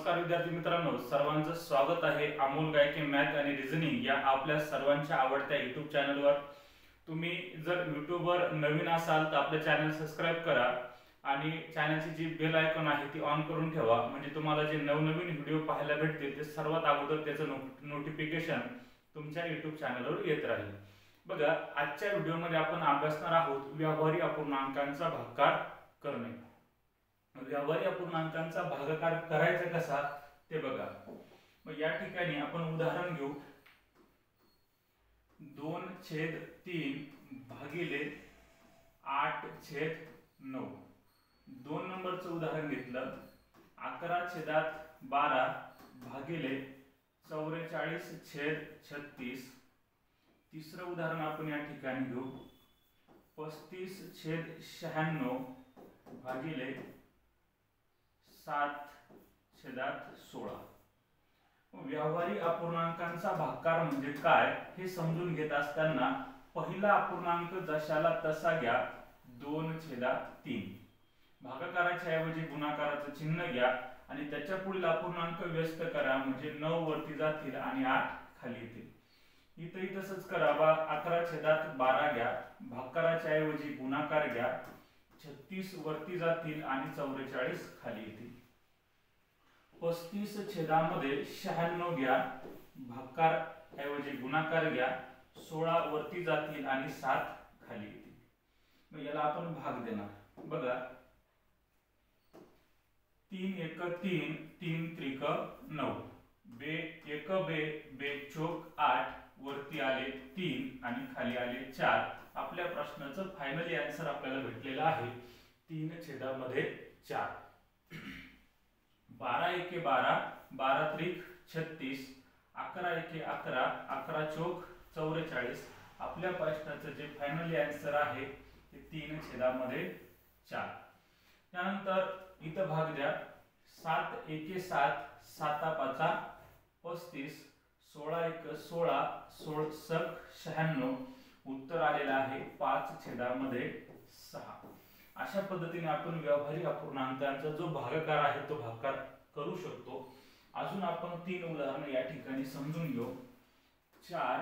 नमस्कार विद्यार्थी मित्रांनो, सर्वांचं स्वागत आहे अमोल गायके मॅथ आणि रिझनिंग या आपल्या सर्वांच्या आवडत्या YouTube चॅनलवर। तुम्ही जर YouTubeवर नवीन असाल तर आपले चॅनल सबस्क्राइब करा आणि चॅनलची जी बेल आयकॉन आहे ती ऑन करून ठेवा, म्हणजे तुम्हाला जे नवनवीन व्हिडिओ पाहायला भेटतील ते सर्वात अगोदर त्याचं नोटिफिकेशन तुमच्या YouTube चॅनलवर येत राहील। बघा, आजच्या व्हिडिओमध्ये आपण अभ्यासणार आहोत व्यावहारिक अपूर्णांकांचा भागाकार करणे। व्यावहारिक अपूर्णांकांचा भागाकार करायचा कसा ते बघा। मग या ठिकाणी आपण उदाहरण घेऊ 2/3 भागिले 8/9। 2 नंबरचं उदाहरण घेतलं 11/12 भागिले 44/36। तिसरं उदाहरण आपण या ठिकाणी घेऊ 35/96 भागिले 7/16। व्यावहारिक अपूर्णांकांचा भागाकार म्हणजे काय हे समजून घेत असताना पहिला अपूर्णांक जशाला तसा घ्या 2/3। भागाकाराच्या ऐवजी गुणाकाराचं चिन्ह घ्या आणि त्याच्या पुढील अपूर्णांक व्यस्त करा, म्हणजे 9 वरती जातील आणि 8 खाली येतील। इथंही तसंच करा, 11/12 घ्या, भागाकाराच्या ऐवजी गुणाकार घ्या, 36 वरती जातील आणि 44 खाली येतील। 35/96 घ्या, भागाकार ऐवजी गुणाकार घ्या, 16 वरती जातील आणि 7 खाली येतील। मग याला आपण भाग देणार। बघा 3 × 3 3 × 3 = 9, बे 1 बे बे चोक 8 वरती आले 3 आणि खाली आले 4। आपल्या प्रश्नाचं फायनली आन्सर आपल्याला भेटलेला आहे 3/4। 12 × 1 = 12, 12 × 36, 11 × 1 = 11, 11 चोक 44। आपल्या प्रश्नाचं जे फायनली आन्सर आहे ते 3/4। त्यानंतर इथं भाग द्या 7 × 1 = 7, 7×5 = 35, 16 × 1 = 16, 16 × 96। उत्तर आलेलं आहे 5/6। अशा पद्धतीने आपण व्यावहारिक अपूर्णांकांचा जो भागाकार आहे तो भागाकार करू शकतो। अजून आपण 3 उदाहरणे या ठिकाणी समजून घेऊ 4,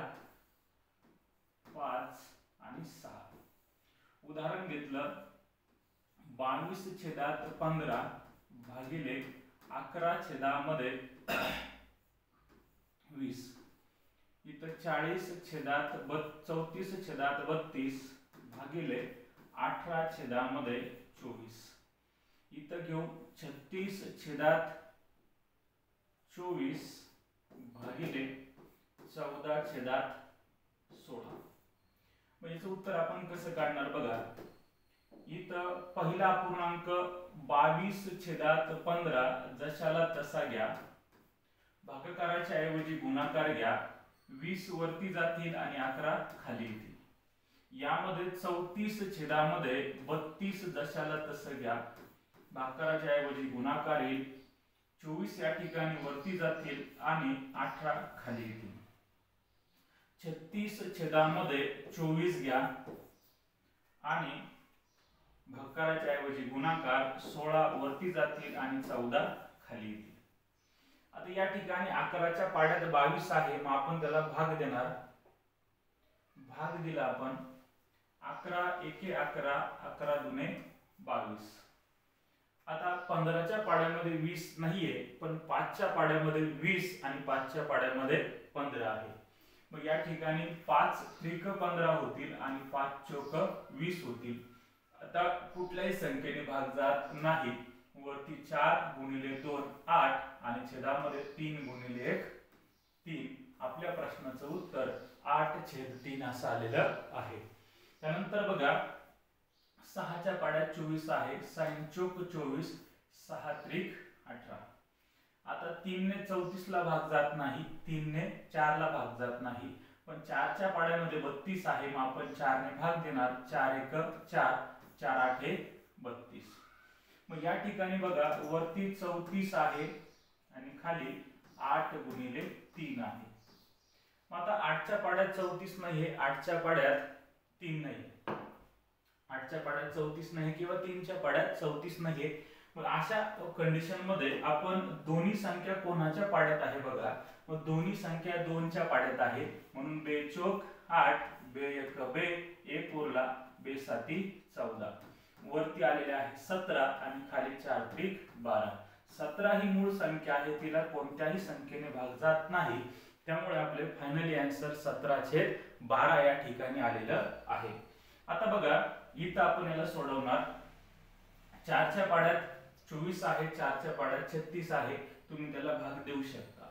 5 आणि 6। उदाहरण घेतलं 22/15 भागिले 11/20। इथं 40/34/32 भागिले 18/24। इथं घेऊ 36/24 भागिले 14/16। मग याचं उत्तर आपण कसं काढणार बघा। इथं पहिला अपूर्णांक 22/15 जशाला तसा घ्या, भागाकाराच्या ऐवजी गुणाकार घ्या, 20 वरती जातील आणि 11 खाली येतील। यामध्ये 34/32 जशाला तसं घ्या, भागाकाराच्या ऐवजी गुणाकार येईल, 24 या ठिकाणी वरती जातील आणि 18 खाली येतील। 36/24 घ्या आणि भागाकाराच्या ऐवजी गुणाकार, 16 वरती जातील आणि 14 खाली येतील। आता या ठिकाणी 11च्या पाड्यात 22 आहे, मग आपण त्याला भाग देणार। भाग दिला आपण 11 × 1 = 11, 11 × 2 = 22। आता 15च्या पाड्यामध्ये 20 नाहीये, पण 5च्या पाड्यामध्ये 20 आणि 5च्या पाड्यामध्ये 15 आहे। मग या ठिकाणी 5 × 3 = 15 होतील आणि 5 चोक 20 होतील। आता कुठल्याही संख्येने भाग जात नाही, वरती 4 × 2 = 8 आणि छेदामध्ये 3 × 1 = 3। आपल्या प्रश्नाचं उत्तर 8/3 असं आलेलं आहे। त्यानंतर बघा 6च्या पाड्यात 24 आहे, 6 चोक 24, 6 त्रिक 18। आता 3 ने 34 ला भाग जात नाही, 3 ने 4 ला भाग जात नाही, पण 4च्या पाड्यामध्ये 32 आहे, मग आपण 4 ने भाग देणार, 4 × 1 = 4, 4 × 8 = 32। मग या ठिकाणी बघा वरती 34 आहे आणि खाली 8 × 3 आहे। मग आता 8च्या पाड्यात 34 नाहीये, 8च्या पाड्यात 3 नाहीये, 8च्या पाड्यात 34 नाही किंवा 3च्या पाड्यात 34 नाहीये, मग अशा कंडिशन मध्ये आपण दोन्ही संख्या कोणाच्या पाड्यात आहे बघा. मग दोन्ही संख्या 2 च्या पाड्यात आहे, म्हणून 2 चौक 8, 2 एक बे, 1 उरला, 2 साती 14. वरती आलेले आहे 17 आणि खाली 4 त्रिक 12. 17 ही मूळ संख्या आहे, तिला कोणत्याही संख्येने भाग जात नाही, त्यामुळे आपले फायनली आन्सर 17/12 या ठिकाणी आलेलं आहे. आता बघा इथं आपण याला सोडवणार. 4 च्या पाड्यात 24 आहे, 4 च्या पाड्यात 36 आहे, तुम्ही त्याला भाग देऊ शकता.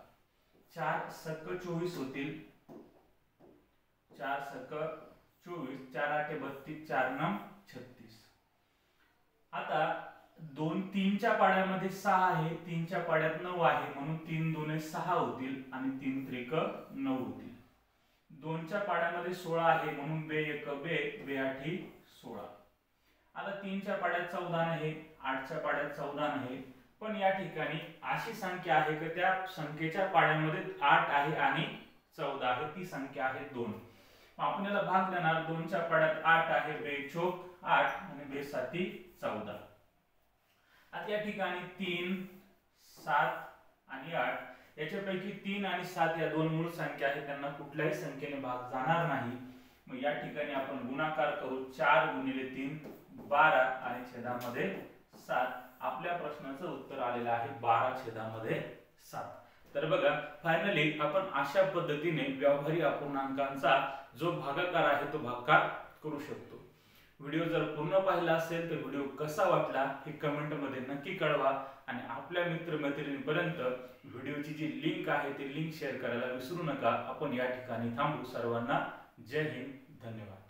4 सक 24 होतील, 4 सक 24, 4 8 32, 4 9 36. आता 2 3 च्या पाड्यामध्ये 6 आहे, 3 च्या पाड्यात 9 आहे, म्हणून 3 2 6 होतील आणि 3 त्रिक 9 होतील. 2 च्या पाड्यामध्ये 16 आहे, म्हणून 2 1 2, 2 8 16. आता 3 च्या पाड्यात 14 आहे, 8 च्या पाड्यात 14 आहे, पण या ठिकाणी अशी संख्या आहे की त्या संख्येच्या पाड्यामध्ये 8 आहे आणि 14 आहे, ती संख्या आहे 2. आपण याला भाग देणार. 2 च्या पाड्यात 8 आहे, 2 चौक 8 आणि 2 साती 14. आता या ठिकाणी 3 7 आणि 8 याच्यापैकी 3 आणि 7 या दोन मूळ संख्या आहेत, त्यांना कुठल्याही संख्येने भाग जाणार नाही. मग या ठिकाणी आपण गुणाकार करू. 4 गुणिले 3 12 आणि छेदामध्ये 7. आपल्या प्रश्नाचं उत्तर आलेलं आहे 12/7. तर बघा फायनली आपण अशा पद्धतीने व्यवहारी अपूर्णांकांचा जो भागाकार आहे तो भागाकार करू शकतो. व्हिडिओ जर पूर्ण पाहिला असेल तर व्हिडिओ कसा वाटला हे कमेंट मध्ये नक्की कळवा आणि आपल्या मित्रमैत्रिणींपर्यंत व्हिडिओची जी लिंक आहे ती लिंक शेअर करायला विसरू नका. आपण या ठिकाणी थांबू. सर्वांना जय हिंद, धन्यवाद.